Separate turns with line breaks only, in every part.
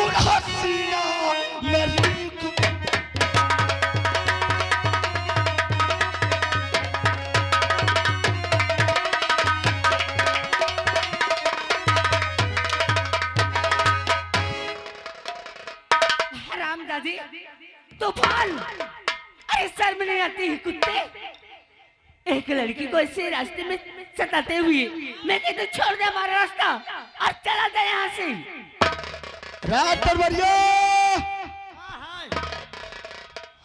सुना सीना मेरी
दादी तूफान, अरे शर्म नहीं आती है कुत्ते? एक लड़की को ऐसे रास्ते में सताते हुए मैं कहते छोड़ दे हमारा रास्ता और चला जाए यहाँ से।
रात दरबारिया,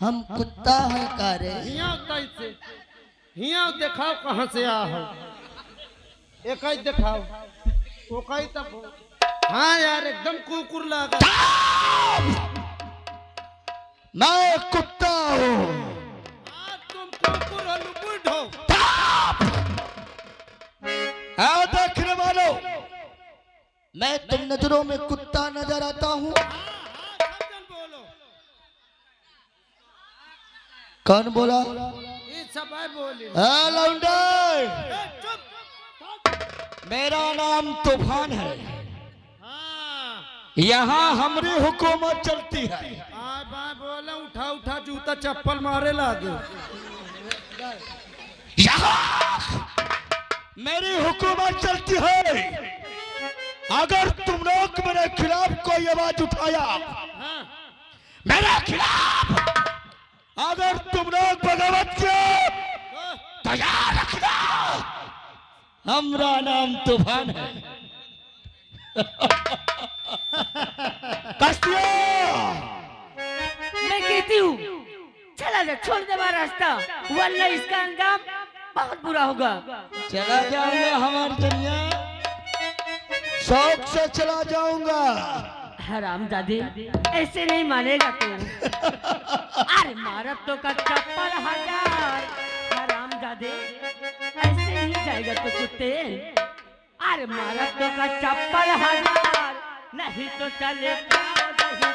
हम कुत्ता हैं कारे।
हिया दिखाओ कहाँ से आ हो, एक ही दिखाओ वो कहीं तब। हाँ यार एकदम कुकुर लगा।
मैं कुत्ता हूँ।
तुम कुकुर हो लुपुट हो।
देखने वालों, मैं तुम नजरों में कुत्ता नजर आता हूँ। कौन बोला?
ये सब है बोले।
मेरा नाम तूफान है। यहाँ हमारी हुकूमत चलती है।
बोला उठा उठा जूता चप्पल मारे लागे।
यहाँ मेरी हुकूमत चलती है। अगर तुम लोग मेरे खिलाफ कोई आवाज उठाया, मेरे खिलाफ अगर तुम लोग बगावत किए तो याद रखना, हमारा नाम तूफान है।
मैं कहती हूँ चला जा, छोड़ दे हमारा रास्ता, वरना इसका अंजाम बहुत बुरा होगा।
चला जाऊंगा हमारी दुनिया, शौक से चला जाऊंगा।
हरामजादे ऐसे नहीं मानेगा तू। अरे मारा तो का चप्पल हजार। हरामजादे ऐसे नहीं जाएगा तो कुत्ते। अरे मारा तो का चप्पल हजार, नहीं तो चलेगा नहीं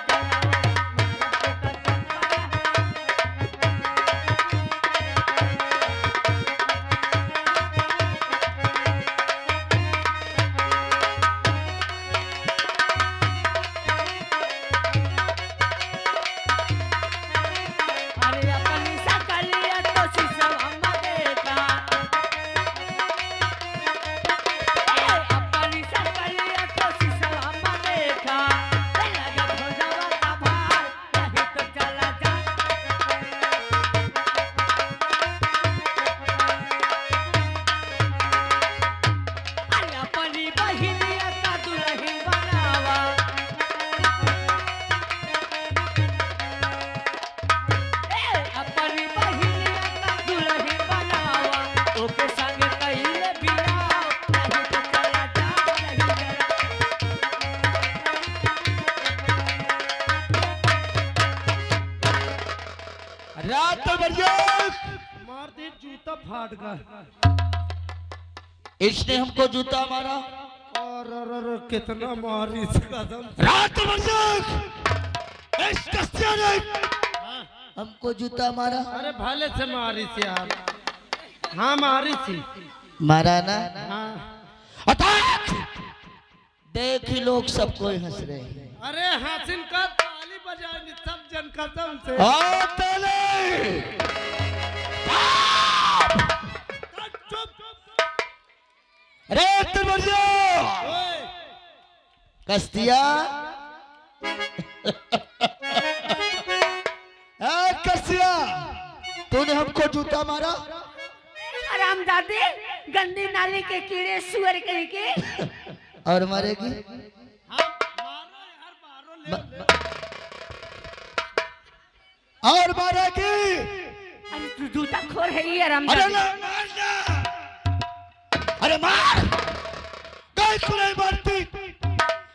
मार दे, जूता फाट गया।
इसने हमको जूता मारा
और कितना मारी इस कदम।
रात इस कस्तिया ने हमको जूता मारा।
अरे भले से मारी थी यार। हाँ मारी थी।
मारा ना?
हाँ।
देख ही लोग सब कोई हंस रहे हैं।
अरे हासिन का ताली बजाएंगे सब जन कदम से।
अरे कस्तिया, कस्तिया तूने हमको जूता मारा।
हरामजादे गंदी नाली के कीड़े सुअर कहीं के।
और मारेगी? और मारेगी?
अरे तू जूता खोर है ये हरामजादे।
अरे मार, कहीं तू नहीं मारती।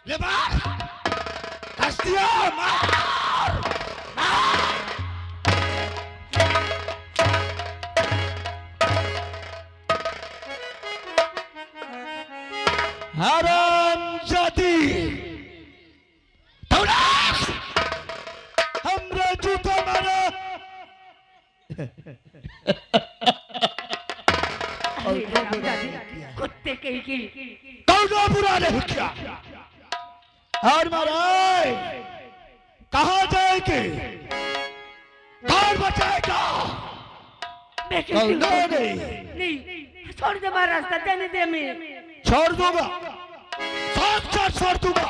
ले मार, कस्तिया मार, मार। हरामजादी, तूने हमरा जूता मारा।
कुत्ते कहीं की।
कौन बुरा नहीं किया? और महाराज कहाँ जाएंगे? कौन बचाएगा?
मैं कैसे
नहीं
नहीं छोड़ दे महाराज, रास्ता जाने दे हमें।
छोड़ दूंगा, साक्षात छोड़ दूंगा,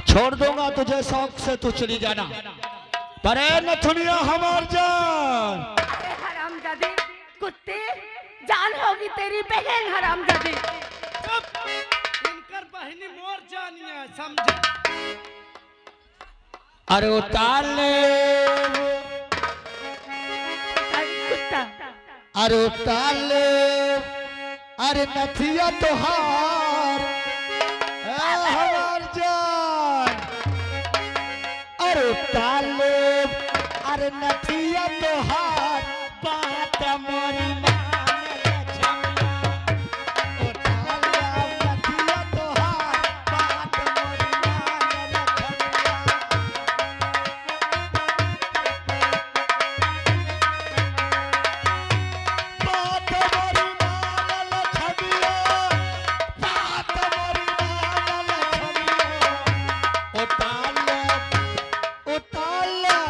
छोड़ दूंगा तुझे, शौक से तू चली जाना। पर नथुनिया हमार जान।
अरे हरामजादे कुत्ते, जान होगी तेरी बहन हरामजादे।
चुप, इनकर बहनी मोर जानिया समझे।
अरे उतार ले
कुत्ता,
अरे उतार ले, अरे नथिया तोहार हमार जान। अरे उतार ले, अरे नथिया तोहार बात मोरी मान लछमिया। उतार ले नथिया तोहार बात मोरी मान लछमिया। बात मोरी मान लछमिया, बात मोरी मान लछमिया। उतार ले, उतार ले,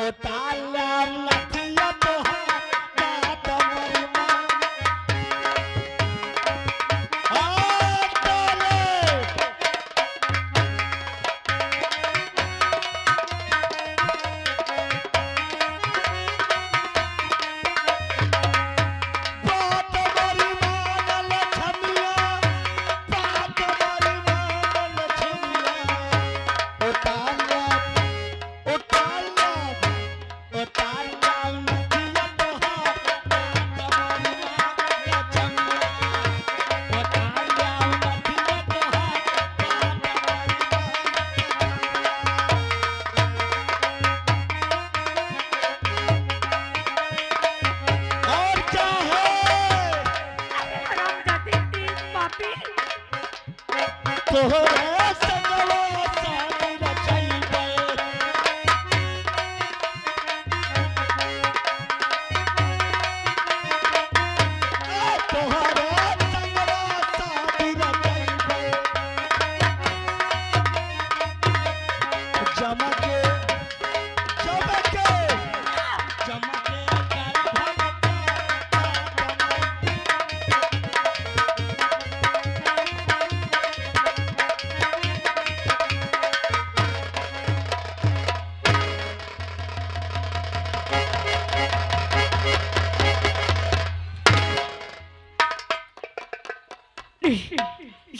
उतार ले नथिया तोहार बात मोरी मान। उतार ले। बात मोरी मान लछमिया, बात मोरी मान लछमिया। उतार ले, उतार ले, उतार ले नथिया तोहार बात मोरी मान लछमिया। उतार ले नथिया तोहार बात मोरी मान। और क्या है?
अरे हरामजादे तीन पापी।
तोहरे संगवा साथी रचैबे। तोहरे संगवा साथी रचैबे। जमके, जमके, जमके कर भगता।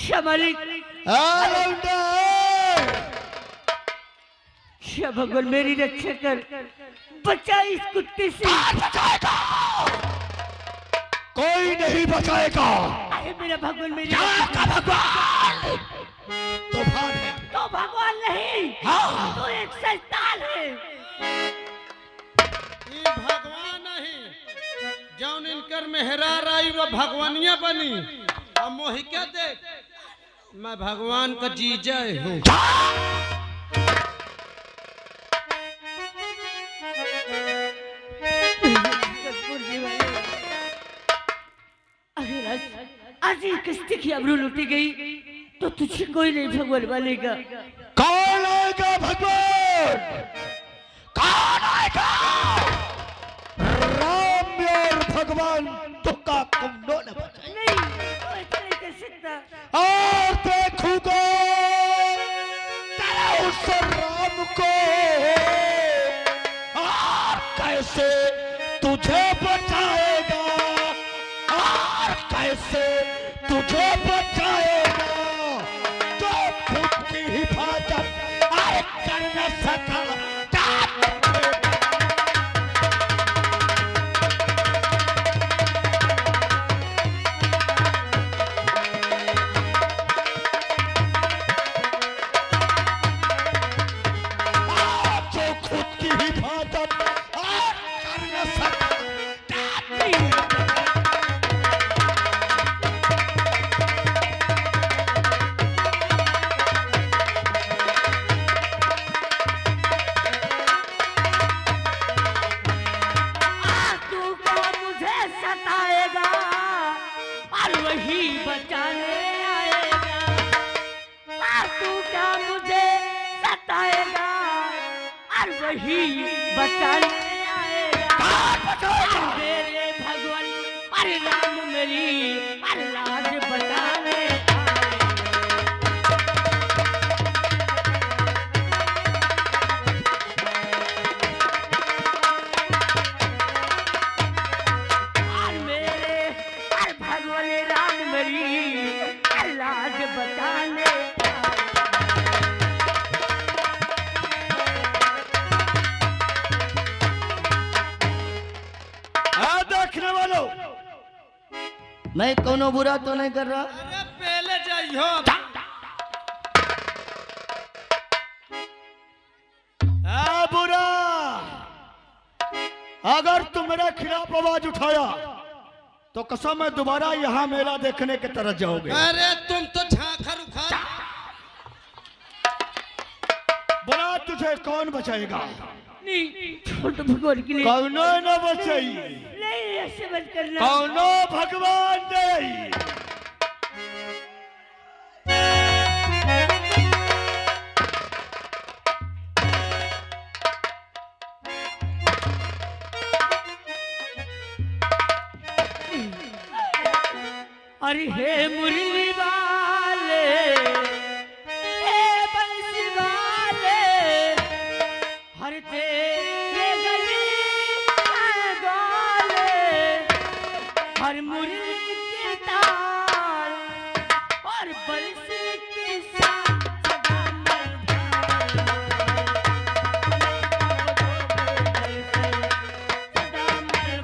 शामालिक,
लौंडा,
शाह भगवान मेरी रक्षा कर, बचा इस कुत्ते से।
कोई नहीं बचाएगा।
अरे मेरा भगवान मेरी
यहाँ का भगवान तूफान है।
तो भगवान नहीं,
हाँ।
तो एक शैतान है।
ये भगवान नहीं, जौन इनकर मेहरार आई वो भगवानिया बनी। अब मोहि क्या देख, मैं भगवान का जीजा हूँ।
अगर आज ये किस्ती की आबरू लूटी गई तो तुझे कोई नहीं भगवान बनेगा।
कौन आएगा भगवान? कौन आएगा? राम और भगवान तुका कुंडो न बचाए।
नहीं, तो ऐसा नहीं कर सकता।
और देखूंगा तेरा उस राम को, और कैसे तुझे बचाएगा, और कैसे तुझे बचाएगा। जो खुद की हिफाजत आए कर न सका।
वही बचाने आएगा। अरे मेरे भगवान, अरे राम मेरी अरे लाज बचाने अरे मेरे अरे भगवान राम मेरी अरे लाज बचाने
देखने वालों, मैं कोनो बुरा तो नहीं कर रहा।
अरे पहले जाइयो।
बुरा, अगर तुम मेरे खिलाफ आवाज उठाया तो कसम है दोबारा यहाँ मेला देखने के तरफ जाओगे।
अरे तुम तो झांखर उखाड़।
बुरा, तुझे कौन बचाएगा?
नहीं, छोड़ दो भगवान के लिए।
कौनो न बचाइए,
नहीं ऐसे मत करना।
कौनो भगवान नहीं।
अरे हे मुरली वाले, हे बंसी वाले, हर तेरे गले गाले, हर मुरली के ताल और बंसी के साथ सदा मर सदा मर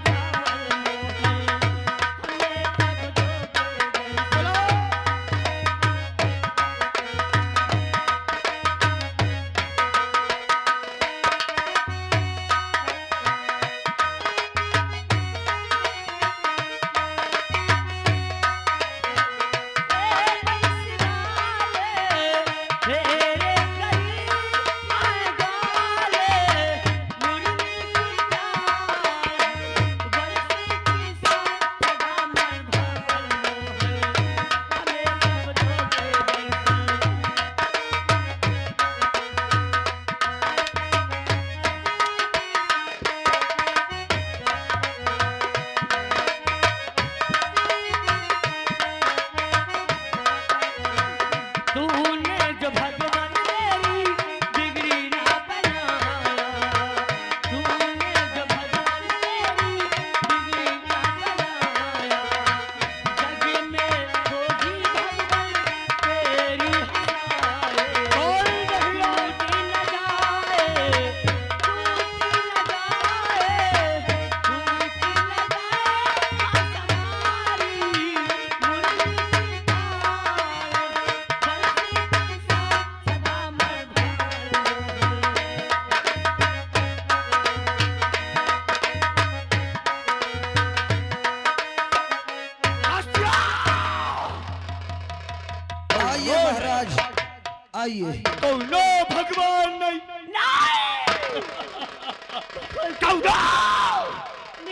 आइए।
कौनो भगवान नहीं,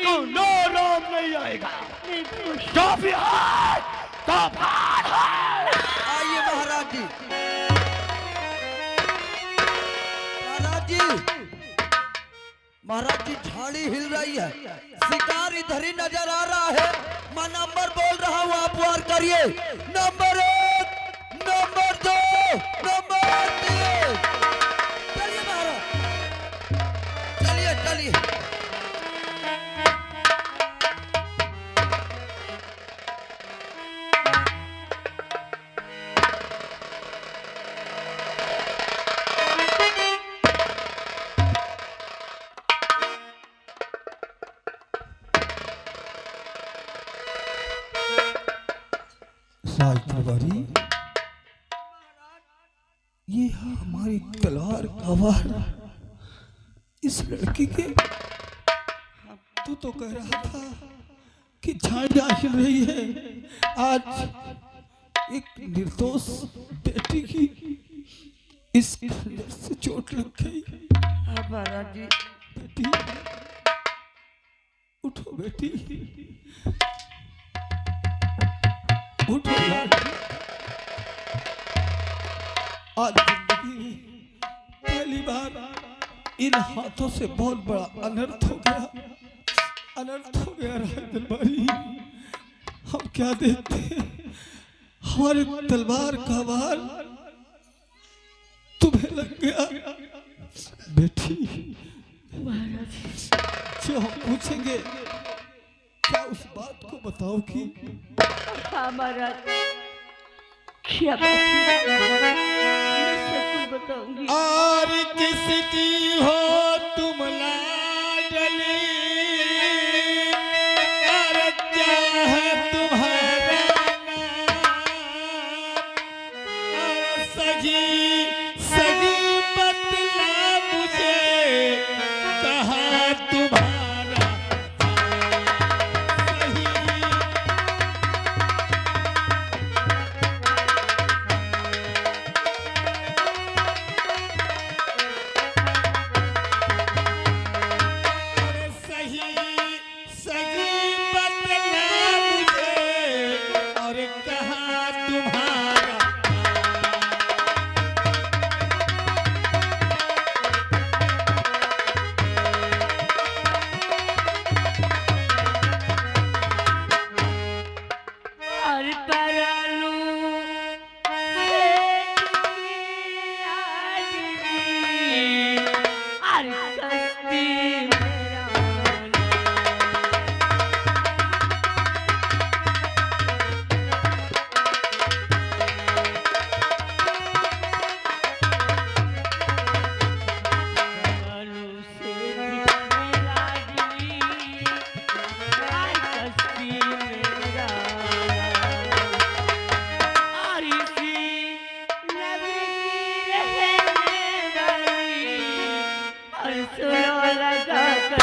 कौनो राम नहीं आएगा। जो भी है तो भार है।
आइए महाराज जी। महाराज जी, महाराज जी झाड़ी हिल रही है, शिकार इधर ही नजर आ रहा है। मैं नंबर बोल रहा हूँ, आप वार करिए। Number 1, number 2, number 3। चलिए महाराज, चलिए चलिए। राजदरबारी, ये हमारी तलवार का वार इस लड़की के। तू तो कह रहा था कि झाड़ी हिल रही है, आज एक निर्दोष बेटी की इस खंजर से चोट लग गई।
महाराज जी,
बेटी उठो, बेटी उठो यार। आज जिंदगी में पहली बार
इन हाथों से बहुत बड़ा अनर्थ हो गया, अनर्थ हो गया राय दरबारी। हम क्या देखते हैं, हमारे तलवार का वार तुम्हें लग गया बेटी। जो हम पूछेंगे क्या उस बात को बताओगी?
हाँ महाराज, क्या बात है? मैं सब कुछ बताऊंगी।
और किसकी हो तुम लाडली, और क्या है तुम्हारा नाम, और सगी सगी बतला मुझे कहाँ तुम्हारा सही। सही सही बतला मुझे और कहाँ तुम्हारा।
और परालू और कस्ती मेरा परालू से दिखने लागी और कस्ती मेरा और इसी नदी की रहने वाली और सुनो लगा कर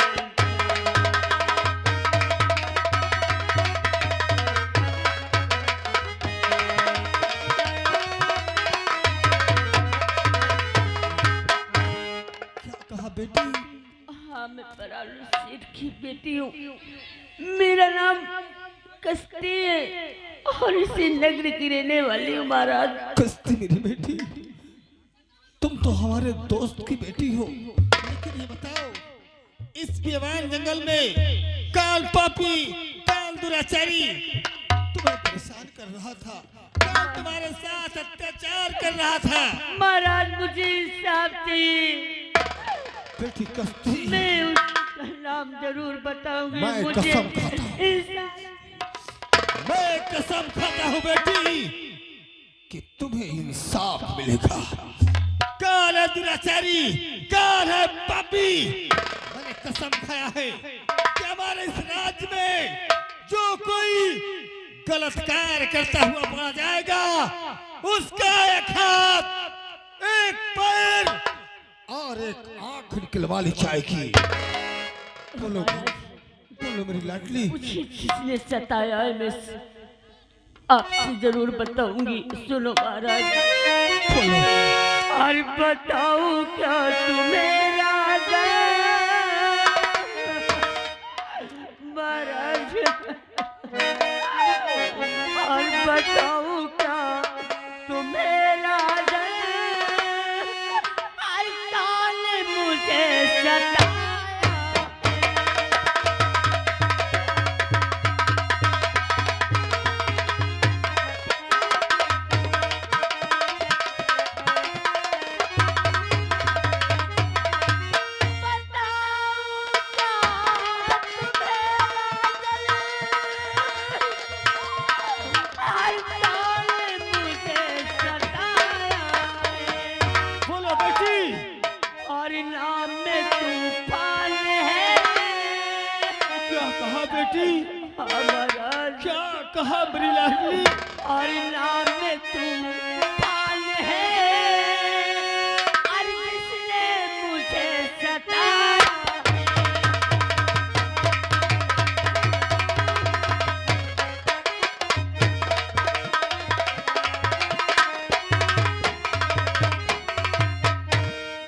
क्या कहा बेटी?
हाँ, मैं परालू सेठ की बेटी हूँ। मेरा नाम कस्ती है और इसी नगरी की रहने वाली हूँ महाराज।
कस्ती मेरी बेटी, तुम तो हमारे दोस्त की बेटी हो, लेकिन ये बताओ इस बेवान जंगल में काल पापी, काल दुराचारी तुम्हें परेशान कर रहा था, काल तुम्हारे साथ अत्याचार कर रहा था।
महाराज मुझे इंसाफ चाहिए।
बेटी कस्ती,
मैं उसका नाम जरूर बताऊंगी।
मैं
मुझे
कसम खाता हूँ। मैं कसम खाता हूँ बेटी कि तुम्हें इंसाफ मिलेगा। काल है दुराचारी, काल है पापी। मैंने कसम खाया है कि हमारे इस राज्य में जो कोई गलत कार्य करता हुआ पड़ा जाएगा, उसका एक हाथ, एक पैर और एक आंख निकलवा ली जाएगी। बोलो बोलो मेरी लाडली।
मुझे किसने सताया है, मैं आपसे जरूर बताऊंगी। सुनो महाराज,
बोलो।
और बताओ क्या तुम्हें राजा महाराज, और बताओ क्या तुम्हें राजा काल मुझे सताया।
बोलो बेटी।
और नाम में तूफान है।
क्या कहा बेटी?
महाराज,
क्या कहा मेरी लाडली?
और नाम में तूफान है और जिसने मुझे सताया।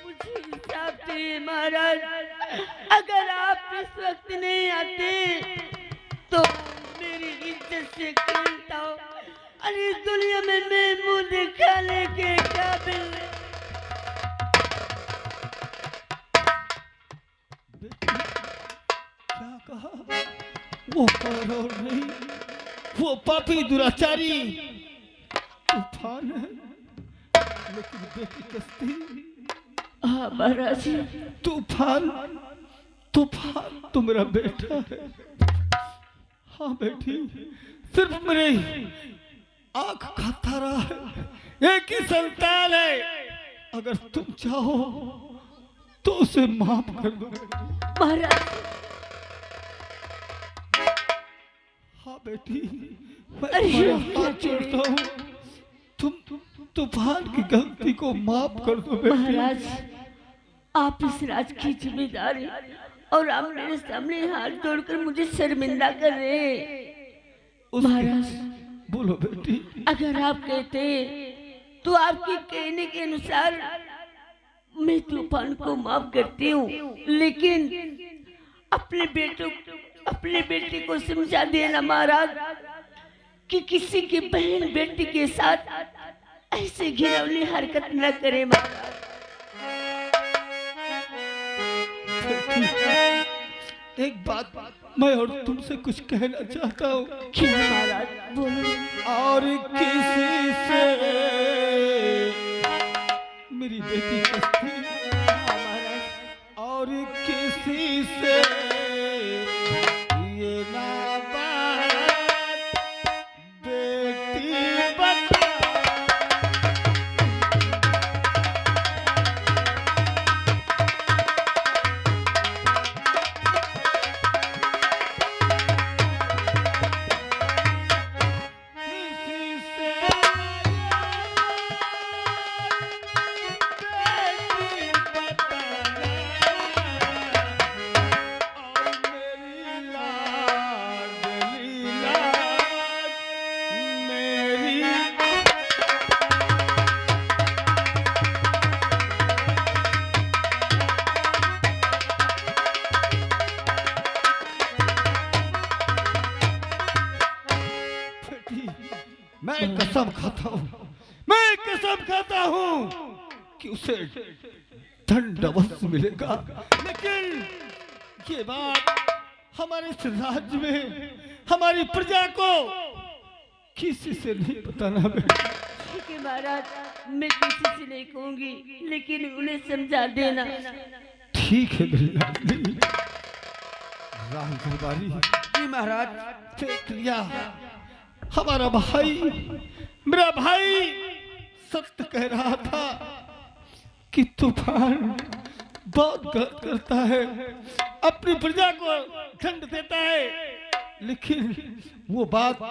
मुझे इंसाफ चाहिए महाराज। अगर आप इस वक्त नहीं आते तो मेरी इज्जत से खेलता हूँ। अरे इस दुनिया में मैं मुंह दिखाने के काबिल नहीं।
पापी दुराचारी तूफान है, लेकिन बेटी कश्ती।
हाँ महाराज जी।
तूफान तूफान तो मेरा बेटा है। हाँ बेटी, सिर्फ मेरी आंख का तारा है, एक ही संतान है। अगर तुम चाहो तो उसे माफ कर दो
महाराज।
हाँ बेटी, मैं
अरे
तुम्हारा हाथ जोड़ता हूँ, तुम तूफान की गलती को माफ कर दो बेटी।
महाराज, आप इस राज की जिम्मेदारी और आप मेरे सामने हाथ जोड़कर मुझे शर्मिंदा कर रहे हैं। महाराज,
बोलो बेटी।
अगर आप कहते तो आपके कहने के अनुसार मैं तूफान को माफ करती हूँ, लेकिन अपने बेटे को समझा देना महाराज कि किसी की बहन बेटी के साथ ऐसे घिनौनी हरकत न करे महाराज।
एक बात मैं और तुमसे कुछ कहना चाहता हूँ।
क्या महाराज? बोलो।
और किसी से मेरी बेटी कश्ती, और किसी से ये ना बात बेटी बता। मैं कसम खाता हूँ कि उसे दंड अवश्य मिलेगा, लेकिन ये बात हमारे इस राज्य में हमारी प्रजा को किसी से नहीं बताना बेटा।
ठीक है महाराज, मैं किसी से नहीं कहूंगी, लेकिन उन्हें समझा देना।
ठीक है मेरी लाडली। राम दरबारी
जी महाराज।
देख लिया, हमारा भाई, मेरा भाई सत्य कह रहा था कि तूफान बहुत गलत करता है, अपनी प्रजा को दंड देता है, लेकिन वो बात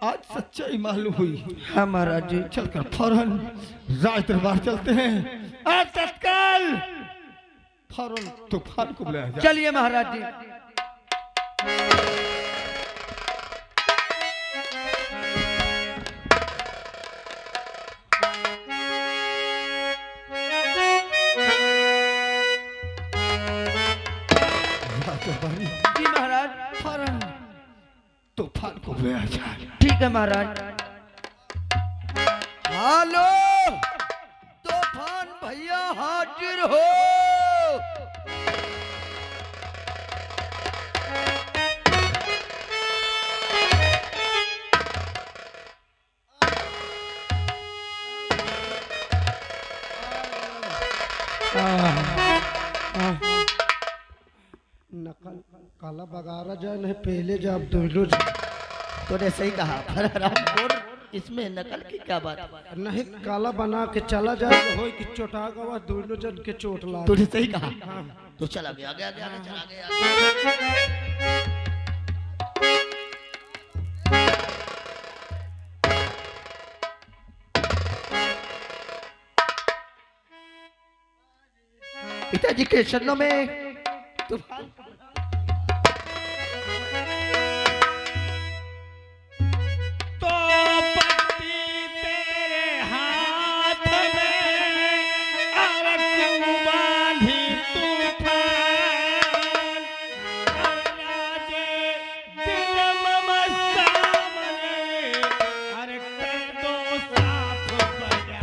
आज सच्चाई मालूम हुई।
हाँ महाराज जी।
चलकर फौरन राज दरबार चलते हैं, आज तत्काल फौरन तूफान को बुलाया जाए।
चलिए महाराज जी। जी महाराज।
फौरन तूफान को बुलाया जाए।
ठीक है महाराज। हेलो तूफान भैया, हाजिर हो।
नकल काला बगारा जाए नहीं पहले जब दोनों
तूने सही कहा, इसमें नकल की क्या बात?
नहीं काला बना के चला जाए हो कि चोटा गवा दोनों जन के चोट ला।
तूने सही कहा। तो चला गया चला गया। पिताजी के चरणों में तूफान
तो पट्टी तेरे हाथ में और तू बांधी तूफान, राजे दिल ममता मने अरे कर दो साफ बजा।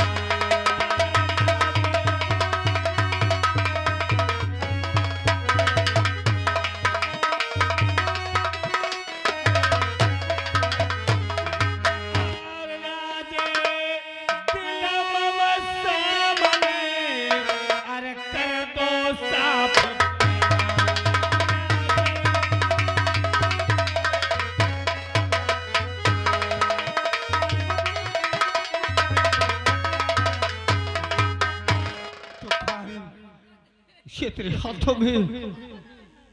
ये तेरे हाथों में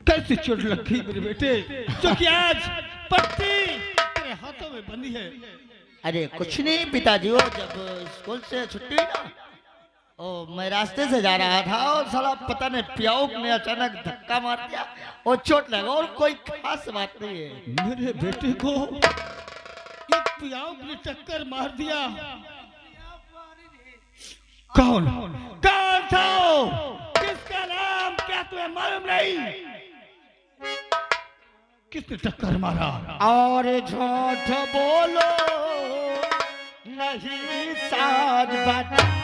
कैसे चोट लग गई मेरे बेटे, जो कि आज पट्टी तेरे हाथों में बंधी है?
अरे कुछ नहीं पिताजी, वो जब स्कूल से छुट्टी हुई ना, ओ मैं रास्ते से जा रहा था और साला पता नहीं प्याऊ ने अचानक धक्का मार दिया और चोट लगा, और कोई खास बात नहीं है।
मेरे बेटे को एक पियाऊ ने टक्कर मार दिया। कौन कौन था वो? किसका नाम क्या तुम्हें मालूम नहीं? किसने टक्कर मारा?
और झूठ बोलो नहीं साज बताता हूं।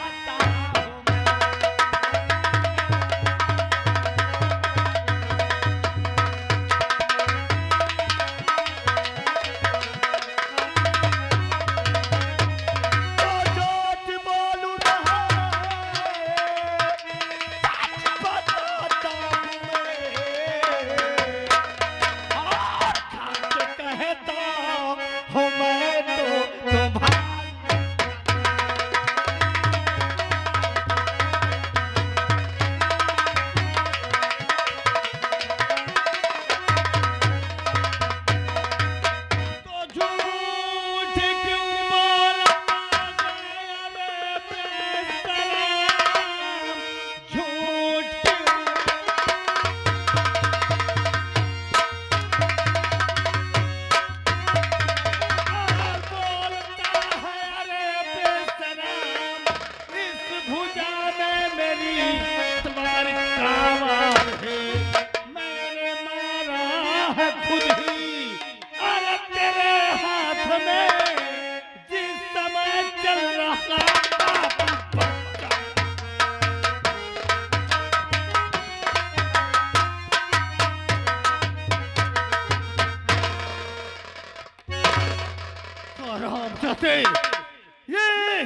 ये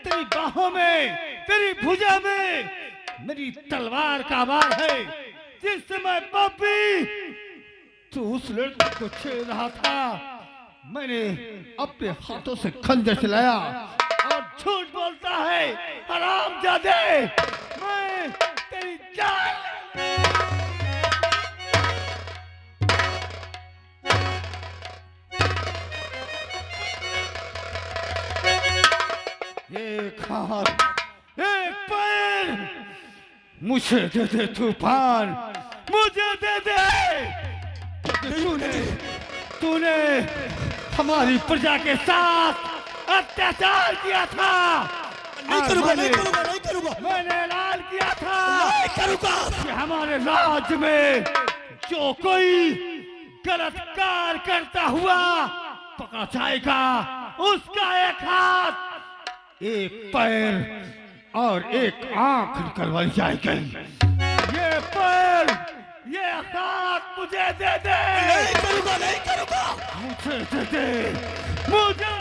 तेरी बाहों में, तेरी भुजा में मेरी तलवार का वार है। जिस समय पप्पी तू उस लड़के को छेड़ रहा था, मैंने अपने हाथों से खंजर चलाया और झूठ बोलता है हरामजादे, मैं तेरी जान। एक हाथ, एक पैर, मुझे दे दे तूफान, मुझे दे दे। तूने हमारी प्रजा के साथ अत्याचार किया था।
नहीं करूंगा, नहीं करूंगा, नहीं करूंगा।
मैंने ऐलान किया था
नहीं करूंगा
कि हमारे राज्य में जो कोई गलत कार्य करता हुआ पकड़ा जाएगा, उसका एक हाथ, एक पैर और एक आंख निकलवाई जाएगी। ये पैर, ये हाथ मुझे दे दे।
नहीं करूंगा, नहीं करूंगा।
मुझे दे दे, मुझे।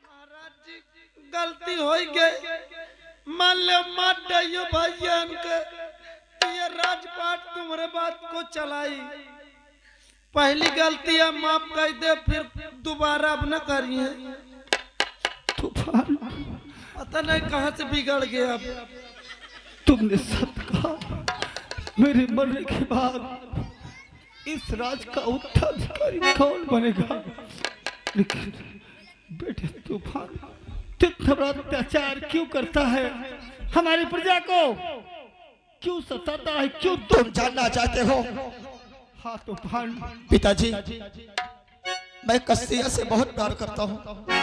महाराज जी गलती हो गई, मान लो मार दियो भाईजान के, ये राजपाट तुम्हारे बात को चलाई। पहली गलती है माफ कर दे, फिर दोबारा अब न करिए।
तूफान,
पता नहीं कहाँ से बिगड़ गया। अब
तुमने सच कहा, मेरे मरने के बाद इस राज का उत्तराधिकारी कौन बनेगा? लेकिन बेटे तूफान, तू इतना बड़ा अत्याचार क्यों करता है? हमारी प्रजा को क्यों सताता है? क्यों?
तुम जानना चाहते हो?
हाँ तूफान।
पिताजी, मैं कस्तिया से बहुत प्यार करता हूँ।